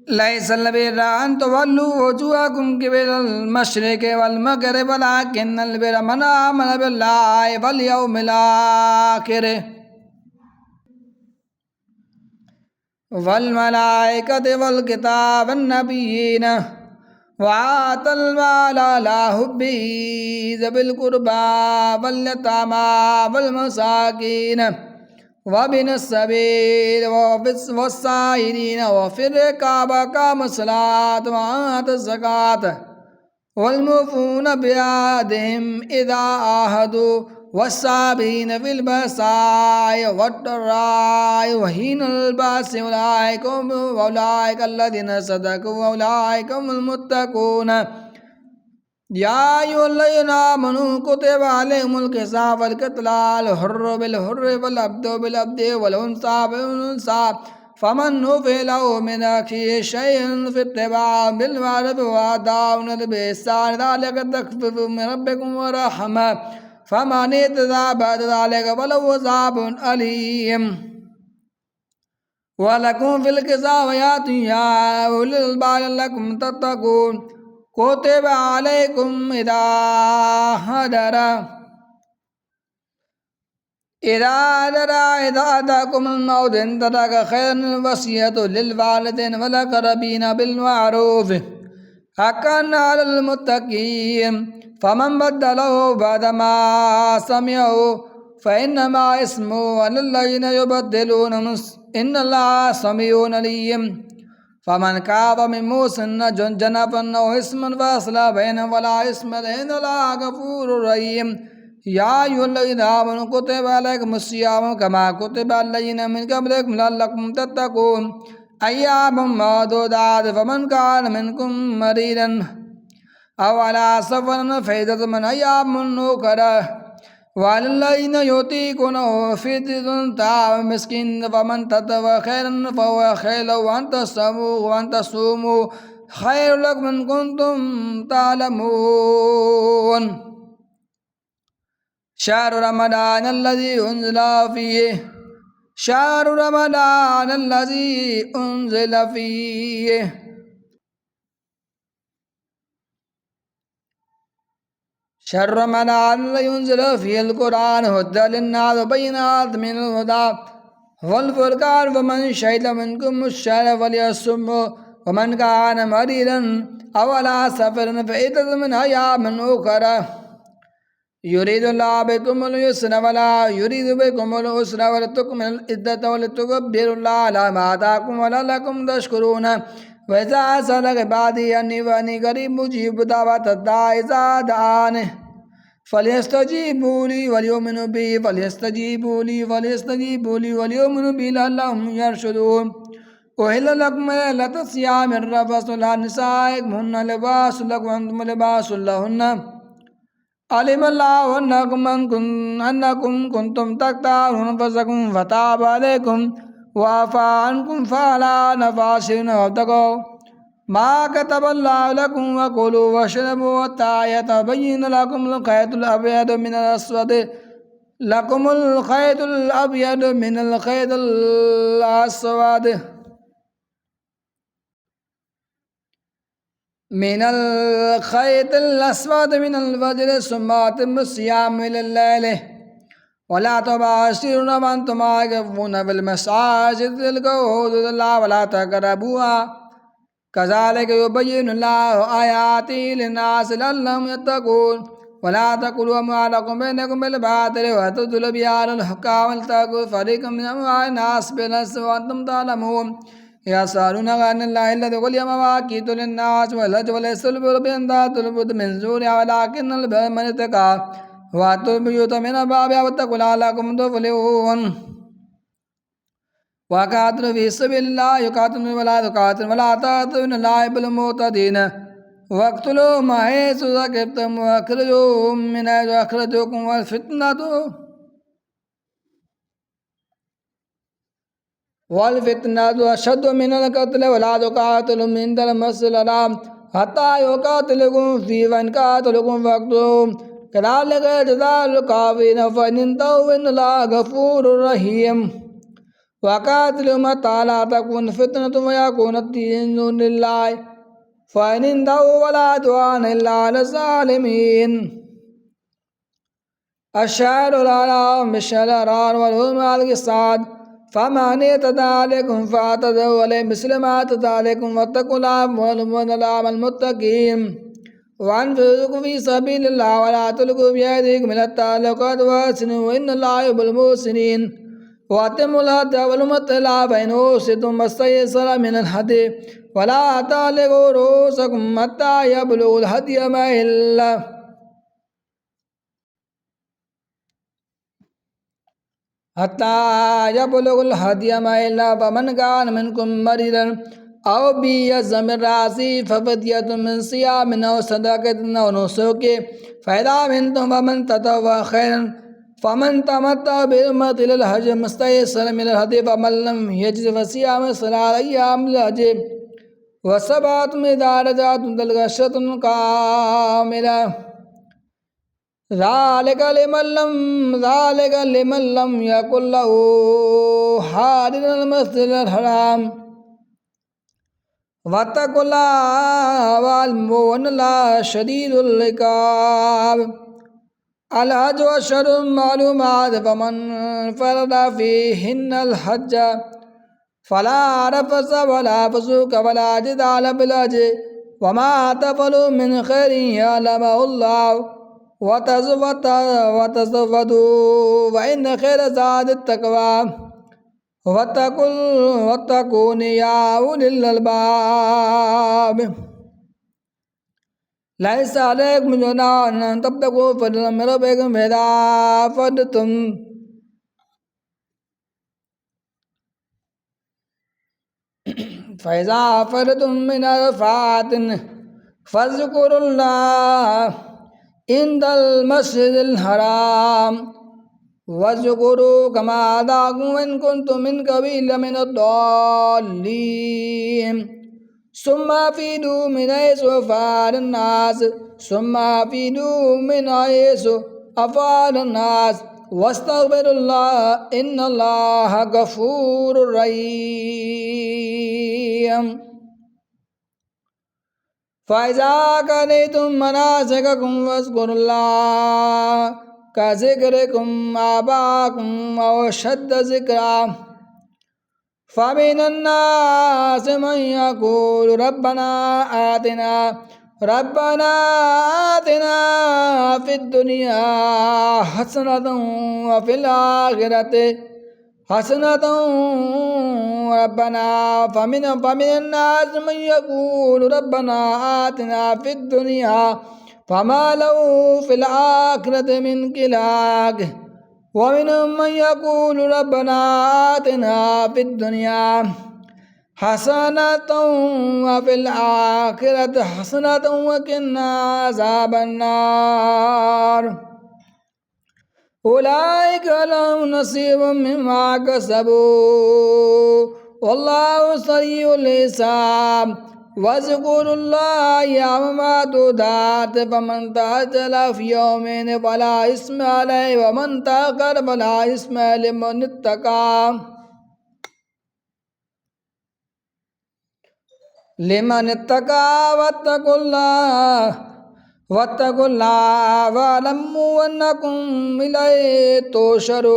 लैसल बिर्रा अन तुवल्लू वुजूहकुम क़िबलल मशरिक़ि वल मग़रिबि वलाकिन्नल बिर्रा मन आमन बिल्लाहि वल यौमिल आख़िर वल मलाइकति वल किताबि वन नबिय्यीन व आतल माल अला हुब्बिही ज़िल क़ुर्बा वल यतामा वल मसाकीन वबिन सबील वस्साइलीन वफ़िर रिक़ाब वक़ामु स्सलात व आतु ज़कात वल्मुफ़ून बिअहदिहिम इज़ा आहदू वस्साबीरीन फ़िल बअसाइ वद्दर्राइ वहीनल बअसि उलाइका अल्लज़ीना सदक़ू व उलाइका हुमुल मुत्तक़ून या अय्युहल्लज़ीना आमनू कुतिबा अलैकुमुल क़िसासु फ़िल क़ित्लाल हुर्रु बिल हुर्रि वल अब्दु बिल अब्दि वल उन्सा बिल उन्सा फमन उफ़िया लहू मिन अख़ीहि शैअन फ़इत्तिबाअٌ बिल मअरूफ़ व अदाउन बिइहसान ज़ालिका तख़फ़ीफ़ुम मिन रब्बिकुम व रहमह फमन इतदा बअद ज़ालिका फलहु अज़ाबुन अलीम वलकुम फ़िल क़िसासि हयातुन या उलिल अलबाब लअल्लकुम तत्तक़ून कुतिबा अलैकुम इज़ा अहदरकुमुल मौत इन तरक खैरुल वसिय्यतु लिल वालिदैन वल अक़रबीन बिल मअरूफ़ हक़्क़न अलल मुत्तक़ीन फमन बद्दलहु बअद मा समिअहु फ़इन्नमा इस्मुहु अलल्लज़ीना युबद्दिलूनहु इन्नल्लाहा समीउन अलीम फमन काब मिन मुहसिनिन जनफन औ इस्मन फ़अस्लह बैनहुम फ़ला इस्म अलैहि इन्नल्लाहा गफ़ूरुर रहीम या अय्युहल्लज़ीना आमनू कुतिबा अलैकुमुस सियामु कमा कुतिबा अलल्लज़ीना मिन क़ब्लिकुम लअल्लकुम तत्तक़ून अय्यामम मअदूदात फमन कान मिनकुम मरीदन औ अला सफ़रिन फ़इद्दतुम मिन अय्यामिन उख़र वअलल्लज़ीना युतीक़ूनहु फ़िद्यतुन ताअमु मिस्कीन फमन ततव्वअ खैरन फहुव खैरुन लहु व अन तसूमू खैरुल लकुम इन कुन्तुम तअलमून शहरु रमज़ान अल्लज़ी उन्ज़िल फ़ीहि शहरु रमज़ान अल्लज़ी उन्ज़िल फ़ीहिल क़ुरआन हुद्दल लिन्नास व बय्यिनातिम मिनल हुदा वल फ़ुरक़ान फ़मन शहिदा मिनकुमुश शहरा फ़लयसुमहु वमन कान मरीदन औ अला सफ़रिन फ़इद्दतुम मिन अय्यामिन उख़र युरीदुल्लाहु बिकुमुल युस्रा वला युरीदु बिकुमुल उसरा वलितुकमिलुल इद्दता वलितुकब्बिरुल्लाह अला मा हदाकुम वलअल्लकुम तशकुरून वइज़ा सअलक इबादी अन्नी फ़अन्नी क़रीब उजीबु दावतद दाई इज़ा दआन फ़ल्यस्तजीबू ली वलयुमिनू बी वलयुमिनू बी लअल्लहुम यरशुदून उहिल्ल लकुम लैलतस सियामिर रफ़सु इला निसाइकुम हुन्ना लिबासुन लकुम व अंतुम लिबासुन लहुन्न अलिमल्लाहु अन्नकुम कुन्तुम तख्तानून अनफुसकुम फताब अलैकुम व अफ़ा अन्कुम फ़अलान फ़ासिरून वब्तगू मा कतबल्लाहु लकुम वकुलू वशरबू हत्ता यतबय्यन लकुमुल खैतुल अबयदु मिनल अस्वद लकुमुल खैतुल अबयदु मिनल खैतिल अस्वद मिनल खैतिल अस्वद मिनल फ़ज्र सुम्मा अतिम्मु सियाम इलल लैल वला तुबाशिरून व अंतुम आकिफून फिल मसाजिद तिल्का हुदूदुल्लाह वला तक़रबूहा कज़ालिका युबय्यिनुल्लाहु आयातिहि लिन्नासि लअल्लहुम यत्तक़ून वला तक़ूलू अम्वालकुम बैनकुम बिल बातिल व तुदलू बिहा अलल हुक्काम लितबतग़ू फ़रीक़म मिन अम्वालिन नास बिल इस्मि व अंतुम तअलमून यसअलूनका अनिल हिल्लति क़ुल हिय मवाक़ीतु लिन्नास वल हज्ज वलैसल बिर्रु बिअन बुद्द मिन ज़ुहूरिहा वलाकिन्नल बिर्रा मन इत्तक़ा वअतुल बुयूत मिन अबवाबिहा वत्तक़ू लअल्लकुम तुफ़्लिहून वक़ातिलू फ़ी सबीलिल्लाह युक़ातिलूनकुम वला तुक़ातिलून वला तअतदू इन्नल्लाहा युहिब्बुल मुअ्तदीन वक़्तुलूहुम हैसु सक़िफ़्तुम वअख़रिजूहुम मिन हैसु अख़रजूकुम वल फितनतु अशद्दु मिनल क़त्ल वला तुक़ातिलूहुम इंदल मस्जिदिल हराम हत्ता युक़ातिलूकुम फ़ीहि व इन क़ातलूकुम फ़क़्तुलूहुम कज़ालिका जज़ाउल काफ़िरीन फ़इन इंतहू फ़इन्नल्लाहा गफ़ूरुर रहीम वक़ातिलुहुम हत्ता ला तकुन फितनतुन वयकुन अद्दीनु लिल्लाह फ़इन इंतहू फला उद्वान इल्ला अला ज़ालिमीन। अश्शहरुल हराम बिश्शहरिल हराम वल हुर्मत क़िसास फ़मन इतदा अलैकुम फ़अतदू अलैहि मिस्ल मा अतदा अलैकुम वत्तक़ुल्लाह वअतिऊल मुत्तक़ीन वअन्फ़िक़ू फ़ी सबीलिल्लाह वला तुल्क़ू बिअयदीकुम इला तहलुक़ात वअहसिनू इन्नल्लाहा युहिब्बुल मुहसिनीन। वअतिम्मुल हज्ज वल उम्रata इला फ़इन उहसिरतुम फस्तयस्सरा मिनल हदी वला तहलिक़ू रुऊसकुम हत्ता यबलुगल हदिय महल्लह। हत्ता यबलुगल हदिय महल्लह फ़मन कान मिनकुम मरीदन औ बिअज़्म मिन रअसी फ़फ़िद्यतुन मिन सियामिन औ सदक़तिन औ नुसुक फ़इज़ा अमिनतुम फ़मन ततव्वअ खैरन फ़मन तमत्तअ बिल-उम्रति इलल हज्ज मस्तयस्सरा मिनल हदी फ़मन लम यजिद फ़सियामु सलासति अय्यामिल हज्ज व सबअतुन इज़ा रजअतुम तिल्क अशरतुन कामिला ज़ालिका लिमन लम यकुन लहू हादिरुल मस्जिदिल हराम वत्तक़ुल्लाह वअलिमू अन्नल्लाहा शदीदुल इक़ाब। अल हज्जु अश्हुरुम मालूमात फ़मन फ़रदा फ़ीहिन्नल हज्ज फ़ला रफ़स वला फ़ुसूक़ वला जिदाल फ़िल हज्ज वमा तफ़अलू मिन खैरिन यअलमुहुल्लाहु वतज़व्वदू फ़इन्न खैर ज़ादित तक़वा वत्तक़ून या उलिल अलबाब। लैसा अलैकुम जुनाहun अन तब्तगू फ़ज़लन मिन रब्बिकुम फ़इज़ा अफ़दतुम मिन अरफ़ातिन फ़ज़्कुरुल्लाह इंदल मस्जिदिल हराम वज़्कुरू कमा हदाकुम व इन कुंतुम मिन क़बलिही लमिनद्दाल्लीन। सुम्मा अफ़ीदू मिन हैसु अफ़ादन नास सुम्मा अफ़ीदू मिन हैसु अफ़ादन नास वस्तग़फिरुल्लाह इन्नल्लाहा गफ़ूरुर रहीम। फ़इज़ा क़ज़य्तुम मनासिककुम फ़ज़्कुरुल्लाह कज़िक्रिकुम आबाअकुम औ अशद्द ज़िक्रा फ़मिनन्नासि मन यक़ूलु रब्बना आतिना फ़िद्दुनिया हसनतन व फ़िल आखिरति हसनतन रब्बना फ़मिनन्नासि मन यक़ूलु रब्बना आतिना फ़िद्दुनिया फ़मा लहू फ़िल आखिरति मिन खलाक़ वमिनहुम मन यक़ूलु रब्बना आतिना फ़िद्दुनिया हसनतन व फ़िल आखिरति हसनतन व क़िना अज़ाबन्नार। उलाइका लहुम नसीबुम मिम्मा कसबू वल्लाहु सरीउल हिसाब। वज़्कुरुल्लाह अय्यामम मादूदात फ़मन तअज्जल फ़ी यौमैन फ़ला इस्म अलैहि वमन तअख़्ख़र फ़ला इस्म लिमन इत्तक़ा। वत्तक़ुल्लाह वअलमू अन्नकुम इलैहि तुहशरून।